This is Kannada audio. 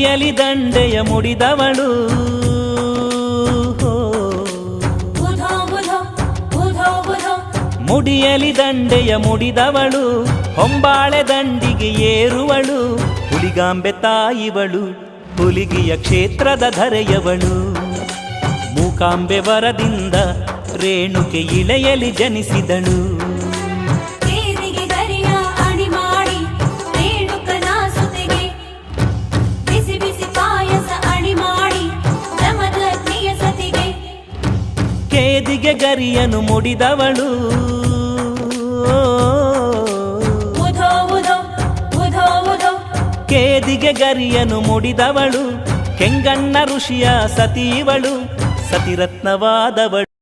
ಮುಡಿಯಲಿ ದಂಡೆಯ ಮುಡಿದವಳು ಮುಡಿಯಲಿ ದಂಡೆಯ ಮುಡಿದವಳು ಹೊಂಬಾಳೆ ದಂಡಿಗೆ ಏರುವಳು ಹುಲಿಗಾಂಬೆ ತಾಯಿವಳು ಹುಲಿಗಿಯ ಕ್ಷೇತ್ರದ ಧರೆಯವಳು ಮೂಕಾಂಬೆ ವರದಿಂದ ರೇಣುಕೆ ಇಳೆಯಲಿ ಜನಿಸಿದಳು ಕೇದಿಗೆ ಗರಿಯನು ಮುಡಿದವಳು ಕೇದಿಗೆ ಗರಿಯನು ಮುಡಿದವಳು ಕೆಂಗಣ್ಣ ಋಷಿಯ ಸತೀವಳು ಸತಿರತ್ನವಾದವಳು